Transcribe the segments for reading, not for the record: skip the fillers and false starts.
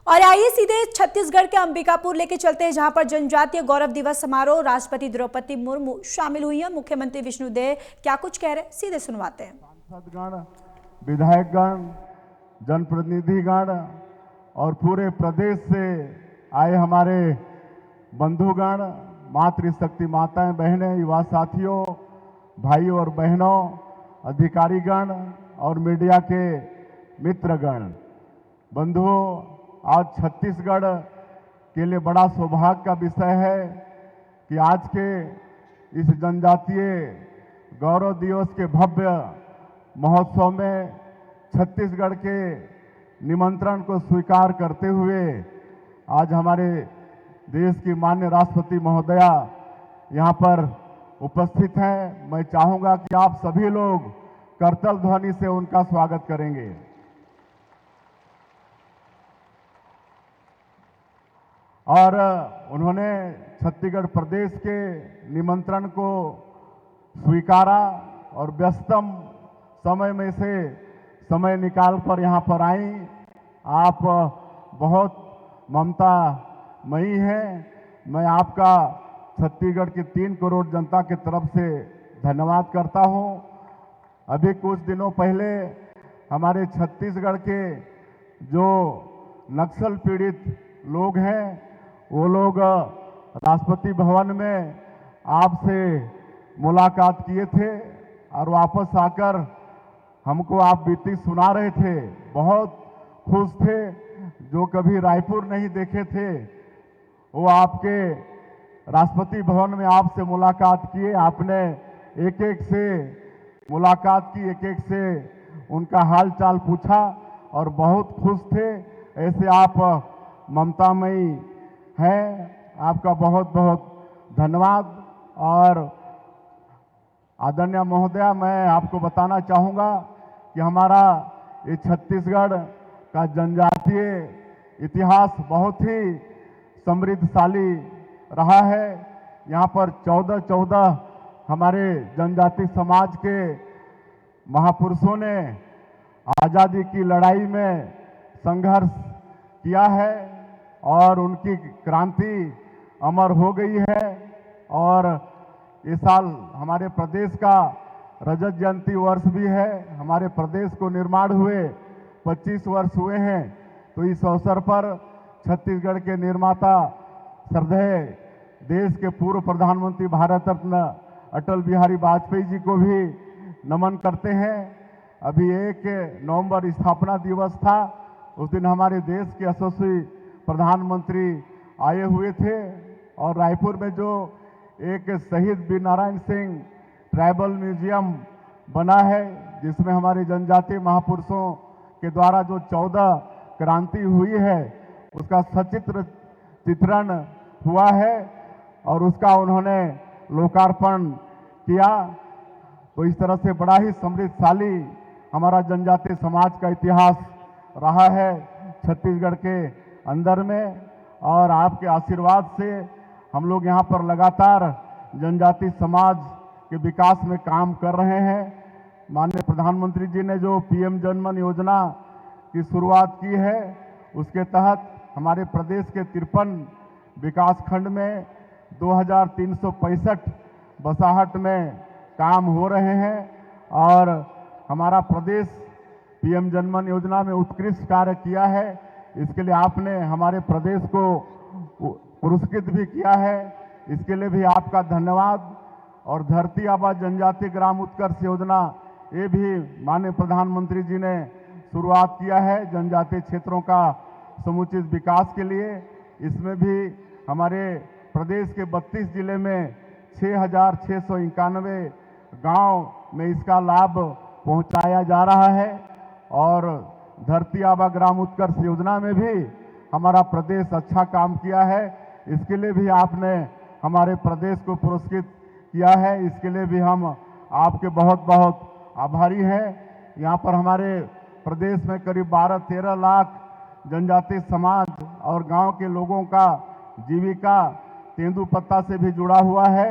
और आइए सीधे छत्तीसगढ़ के अंबिकापुर लेके चलते हैं, जहां पर जनजातीय गौरव दिवस समारोह राष्ट्रपति द्रौपदी मुर्मू शामिल हुई हैं। मुख्यमंत्री विष्णुदेव क्या कुछ कह रहे हैं, सीधे सुनवाते हैं। सांसदगण, विधायकगण, जनप्रतिनिधिगण और पूरे प्रदेश से आए हमारे बंधुगण, मातृशक्ति माताएं, बहनें, युवा साथियों, भाइयों और बहनों, अधिकारीगण और मीडिया के मित्रगण, बंधुओं, आज छत्तीसगढ़ के लिए बड़ा सौभाग्य का विषय है कि आज के इस जनजातीय गौरव दिवस के भव्य महोत्सव में छत्तीसगढ़ के निमंत्रण को स्वीकार करते हुए आज हमारे देश की माननीय राष्ट्रपति महोदया यहाँ पर उपस्थित हैं। मैं चाहूँगा कि आप सभी लोग करतल ध्वनि से उनका स्वागत करेंगे। और उन्होंने छत्तीसगढ़ प्रदेश के निमंत्रण को स्वीकारा और व्यस्तम समय में से समय निकाल कर यहाँ पर आई। आप बहुत ममतामयी हैं। मैं आपका छत्तीसगढ़ की 3 करोड़ जनता की तरफ से धन्यवाद करता हूँ। अभी कुछ दिनों पहले हमारे छत्तीसगढ़ के जो नक्सल पीड़ित लोग हैं, वो लोग राष्ट्रपति भवन में आपसे मुलाकात किए थे और वापस आकर हमको आप बीती सुना रहे थे। बहुत खुश थे। जो कभी रायपुर नहीं देखे थे वो आपके राष्ट्रपति भवन में आपसे मुलाकात किए। आपने एक एक से मुलाकात की, एक एक से उनका हाल चाल पूछा और बहुत खुश थे। ऐसे आप ममतामयी है। आपका बहुत बहुत धन्यवाद। और आदरणीय महोदया, मैं आपको बताना चाहूँगा कि हमारा ये छत्तीसगढ़ का जनजातीय इतिहास बहुत ही समृद्धशाली रहा है। यहाँ पर 14 हमारे जनजाति समाज के महापुरुषों ने आज़ादी की लड़ाई में संघर्ष किया है और उनकी क्रांति अमर हो गई है। और इस साल हमारे प्रदेश का रजत जयंती वर्ष भी है। हमारे प्रदेश को निर्माण हुए 25 वर्ष हुए हैं। तो इस अवसर पर छत्तीसगढ़ के निर्माता श्रद्धेय देश के पूर्व प्रधानमंत्री भारत रत्न अटल बिहारी वाजपेयी जी को भी नमन करते हैं। अभी 1 नवंबर स्थापना दिवस था। उस दिन हमारे देश के यशस्वी प्रधानमंत्री आए हुए थे और रायपुर में जो एक शहीद वीर नारायण सिंह ट्राइबल म्यूजियम बना है, जिसमें हमारे जनजातीय महापुरुषों के द्वारा जो 14 क्रांति हुई है उसका सचित्र चित्रण हुआ है और उसका उन्होंने लोकार्पण किया। तो इस तरह से बड़ा ही समृद्धशाली हमारा जनजातीय समाज का इतिहास रहा है छत्तीसगढ़ के अंदर में। और आपके आशीर्वाद से हम लोग यहाँ पर लगातार जनजाति समाज के विकास में काम कर रहे हैं। माननीय प्रधानमंत्री जी ने जो पीएम जनमन योजना की शुरुआत की है, उसके तहत हमारे प्रदेश के 53 विकास खंड में 2365 बसाहट में काम हो रहे हैं। और हमारा प्रदेश पीएम जनमन योजना में उत्कृष्ट कार्य किया है। इसके लिए आपने हमारे प्रदेश को पुरस्कृत भी किया है। इसके लिए भी आपका धन्यवाद। और धरती आबा जनजाति ग्राम उत्कर्ष योजना, ये भी माननीय प्रधानमंत्री जी ने शुरुआत किया है जनजातीय क्षेत्रों का समुचित विकास के लिए। इसमें भी हमारे प्रदेश के 32 जिले में 6691 गांव में इसका लाभ पहुंचाया जा रहा है। और धरती आबा ग्राम उत्कर्ष योजना में भी हमारा प्रदेश अच्छा काम किया है। इसके लिए भी आपने हमारे प्रदेश को पुरस्कृत किया है। इसके लिए भी हम आपके बहुत बहुत आभारी हैं। यहाँ पर हमारे प्रदेश में करीब 12-13 लाख जनजातीय समाज और गांव के लोगों का जीविका तेंदुपत्ता से भी जुड़ा हुआ है।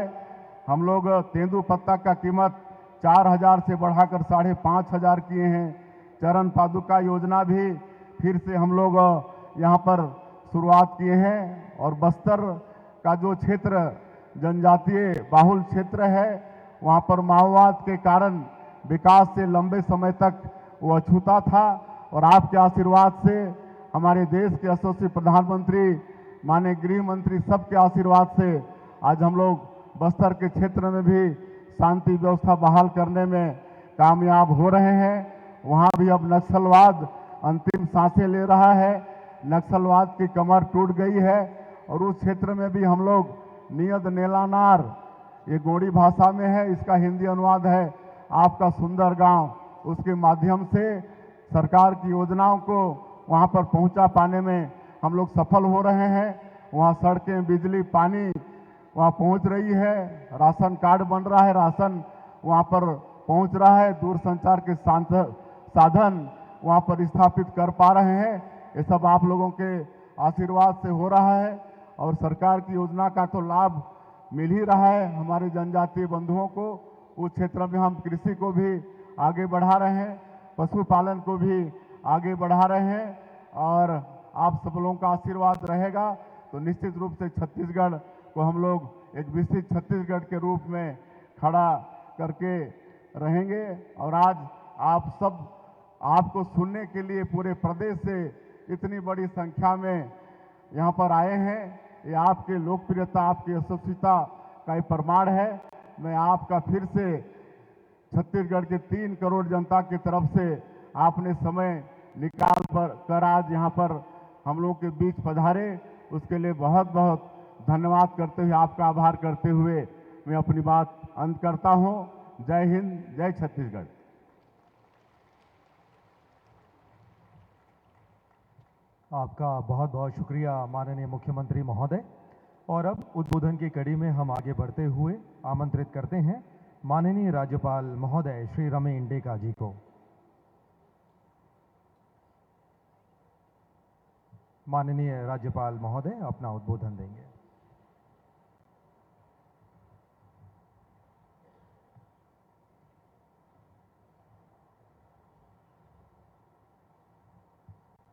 हम लोग तेंदुपत्ता का कीमत 4000 से बढ़ाकर 5500 किए हैं। चरण पादुका योजना भी फिर से हम लोग यहाँ पर शुरुआत किए हैं और बस्तर का जो क्षेत्र जनजातीय बाहुल क्षेत्र है वहाँ पर माओवाद के कारण विकास से लंबे समय तक वो अछूता था और आपके आशीर्वाद से हमारे देश के यशस्वी प्रधानमंत्री माननीय गृह मंत्री सबके आशीर्वाद से आज हम लोग बस्तर के क्षेत्र में भी शांति व्यवस्था बहाल करने में कामयाब हो रहे हैं। वहाँ भी अब नक्सलवाद अंतिम सांसें ले रहा है, नक्सलवाद की कमर टूट गई है और उस क्षेत्र में भी हम लोग नियत नेलानार, ये गोंडी भाषा में है, इसका हिंदी अनुवाद है आपका सुंदर गांव, उसके माध्यम से सरकार की योजनाओं को वहां पर पहुंचा पाने में हम लोग सफल हो रहे हैं। वहां सड़कें, बिजली, पानी वहां पहुंच रही है, राशन कार्ड बन रहा है, राशन वहां पर पहुंच रहा है, दूरसंचार के साधन वहां पर स्थापित कर पा रहे हैं। ये सब आप लोगों के आशीर्वाद से हो रहा है और सरकार की योजना का तो लाभ मिल ही रहा है हमारे जनजातीय बंधुओं को। उस क्षेत्र में हम कृषि को भी आगे बढ़ा रहे हैं, पशुपालन को भी आगे बढ़ा रहे हैं और आप सब लोगों का आशीर्वाद रहेगा तो निश्चित रूप से छत्तीसगढ़ को हम लोग एक विकसित छत्तीसगढ़ के रूप में खड़ा करके रहेंगे। और आज आप सब, आपको सुनने के लिए पूरे प्रदेश से इतनी बड़ी संख्या में यहाँ पर आए हैं, ये आपके लोकप्रियता, आपकी यशस्विता का एक प्रमाण है। मैं आपका फिर से छत्तीसगढ़ के 3 करोड़ जनता की तरफ से आपने समय निकाल कर आज यहाँ पर हम लोग के बीच पधारे, उसके लिए बहुत बहुत धन्यवाद करते हुए, आपका आभार करते हुए मैं अपनी बात अंत करता हूँ। जय हिंद, जय छत्तीसगढ़। आपका बहुत बहुत शुक्रिया माननीय मुख्यमंत्री महोदय। और अब उद्बोधन की कड़ी में हम आगे बढ़ते हुए आमंत्रित करते हैं माननीय राज्यपाल महोदय श्री रमे इंडेका जी को। माननीय राज्यपाल महोदय अपना उद्बोधन देंगे।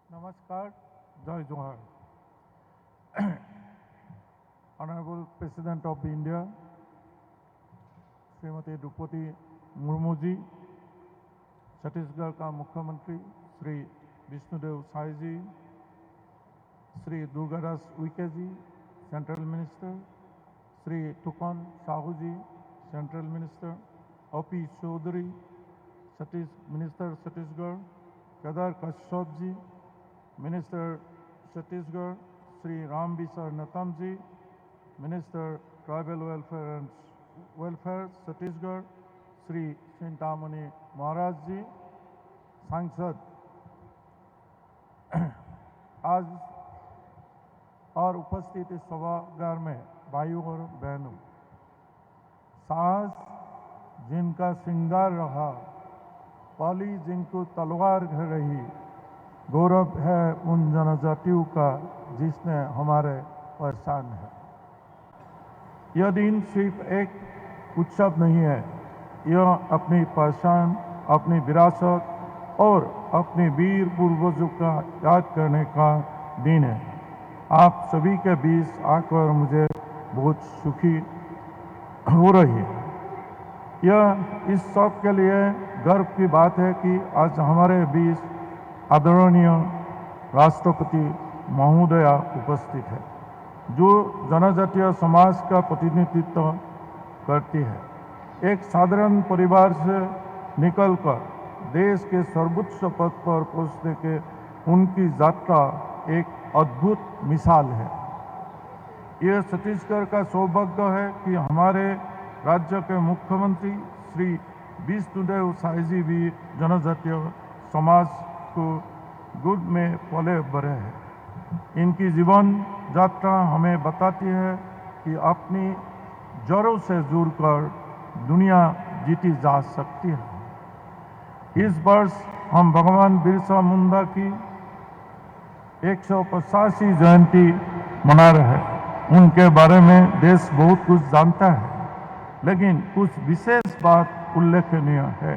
नमस्कार, जय जोहार। Honourable president of India Shrimati Draupadi Murmu ji, Chhattisgarh का मुख्यमंत्री Shri Vishnudeo Sai ji, Shri Durgadas Uikey ji central minister, Shri Tufan Sahu ji central minister, OP Choudhary minister Chhattisgarh, Kedar Kashyap ji minister Chhattisgarh, Shri Ram Vichar Netam ji minister tribal welfare Chhattisgarh, Shri Chintamani Maharaj ji सांसद, आज और उपस्थित इस सभागार में भाइयों और बहनों, साहस जिनका श्रृंगार रहा, पाली जिनको तलवार घर रही, गौरव है उन जनजातियों का जिसने हमारे पहचान है। यह दिन सिर्फ एक उत्सव नहीं है, यह अपनी पहचान, अपनी विरासत और अपने वीर पूर्वजों का याद करने का दिन है। आप सभी के बीच आकर मुझे बहुत सुखी हो रही है। यह इस सब के लिए गर्व की बात है कि आज हमारे बीच आदरणीय राष्ट्रपति महोदया उपस्थित है, जो जनजातीय समाज का प्रतिनिधित्व करती है। एक साधारण परिवार से निकलकर देश के सर्वोच्च पद पर पहुंचने के उनकी यात्रा एक अद्भुत मिसाल है। यह छत्तीसगढ़ का सौभाग्य है कि हमारे राज्य के मुख्यमंत्री श्री विष्णुदेव साय जी भी जनजातीय समाज को गोद में पले बढ़े हैं। इनकी जीवन यात्रा हमें बताती है कि अपनी जड़ों से जुड़कर दुनिया जीती जा सकती है। इस वर्ष हम भगवान बिरसा मुंडा की 185वीं जयंती मना रहे हैं। उनके बारे में देश बहुत कुछ जानता है, लेकिन कुछ विशेष बात उल्लेखनीय है।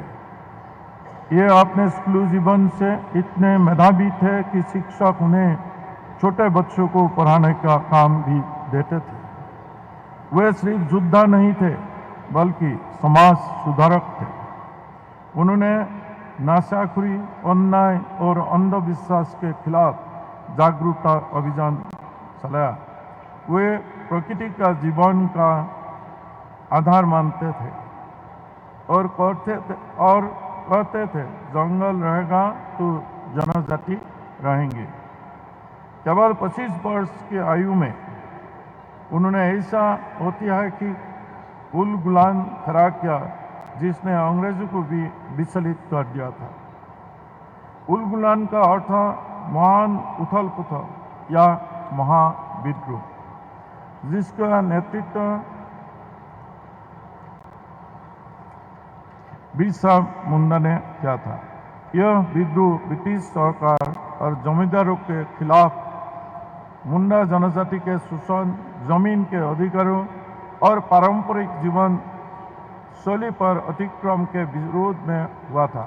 ये अपने स्कूली जीवन से इतने मेधावी थे कि शिक्षक उन्हें छोटे बच्चों को पढ़ाने का काम भी देते थे। वे सिर्फ योद्धा नहीं थे बल्कि समाज सुधारक थे। उन्होंने नशाखोरी, अन्याय और अंधविश्वास के खिलाफ जागरूकता अभियान चलाया। वे प्रकृति का जीवन का आधार मानते थे और कहते थे जंगल रहेगा तो जनजाति रहेंगे। केवल 25 वर्ष की आयु में उन्होंने ऐसा ऐतिहासिक उल गुलान खड़ा किया जिसने अंग्रेजों को भी विचलित कर दिया था। उल गुलान का अर्थ महान उथल पुथल या महाविद्रोह, जिसका नेतृत्व बिरसा मुंडा ने किया था। यह विद्रोह ब्रिटिश सरकार और जमींदारों के खिलाफ मुंडा जनजाति के शोषण, जमीन के अधिकारों और पारंपरिक जीवन शैली पर अतिक्रमण के विरोध में हुआ था।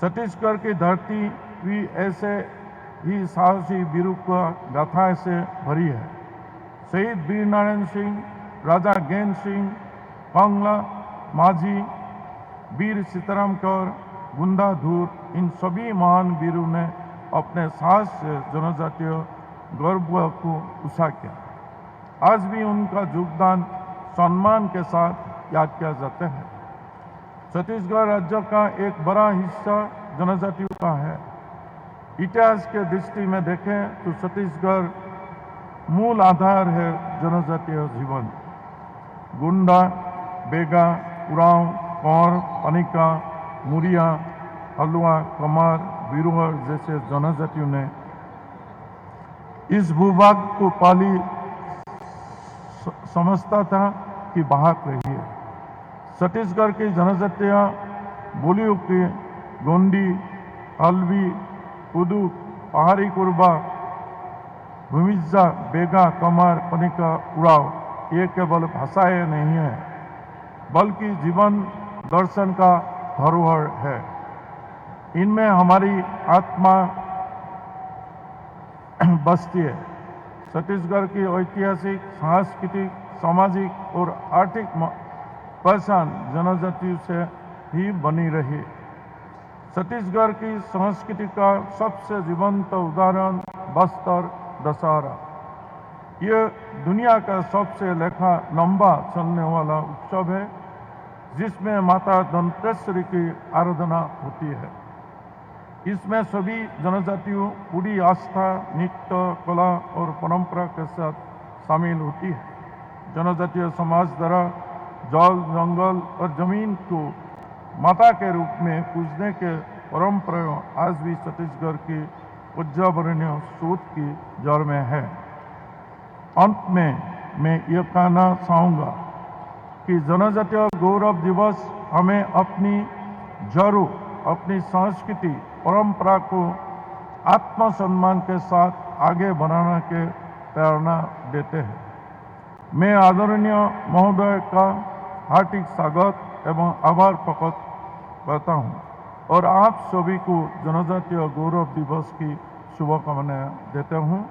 छत्तीसगढ़ की धरती भी ऐसे ही साहसी वीरों का गाथा से भरी है। शहीद वीर नारायण सिंह, राजा ज्ञान सिंह, कंगला माझी, वीर सीताराम कौर, गुंडाधुर, इन सभी महान वीरों ने अपने साहस से जनजातीय गौरव को ऊंचा किया। आज भी उनका योगदान सम्मान के साथ याद किया जाता है। छत्तीसगढ़ राज्य का एक बड़ा हिस्सा जनजातियों का है। इतिहास के दृष्टि में देखें तो छत्तीसगढ़ मूल आधार है जनजातीय जीवन। गुंडा, बेगा, उरांव, कौर, पनिका, मुरिया, हलुआ, कमार, बिरुहर जैसे जनजातियों ने इस भूभाग को पाली समझता था कि बहाक रही है। छत्तीसगढ़ की जनजातीय बोलियों के गोंडी, हल्बी, कुदू, पहाड़ी कुरबा, भूमिजा, बेगा, कमार, पनिका, उड़ाव ये केवल भाषाएं नहीं है बल्कि जीवन दर्शन का धरोहर है। इनमें हमारी आत्मा बसती है। छत्तीसगढ़ की ऐतिहासिक, सांस्कृतिक, सामाजिक और आर्थिक पहचान जनजातियों से ही बनी रही। छत्तीसगढ़ की संस्कृति का सबसे जीवंत उदाहरण बस्तर दशहरा। यह दुनिया का सबसे लंबा चलने वाला उत्सव है जिसमें माता दंतेश्वरी की आराधना होती है। इसमें सभी जनजातियों पूरी आस्था, नृत्य, कला और परंपरा के साथ शामिल होती है। जनजातीय समाज द्वारा जल, जंगल और जमीन को माता के रूप में पूजने के परंपरा आज भी छत्तीसगढ़ की पर्यावरणीय सोच की जड़ में है। अंत में मैं यह कहना चाहूँगा कि जनजातीय गौरव दिवस हमें अपनी जड़ों, अपनी संस्कृति, परंपरा को आत्मसम्मान के साथ आगे बढ़ाने के प्रेरणा देते हैं। मैं आदरणीय महोदय का हार्दिक स्वागत एवं आभार प्रकट करता हूं और आप सभी को जनजातीय गौरव दिवस की शुभकामनाएं देता हूं।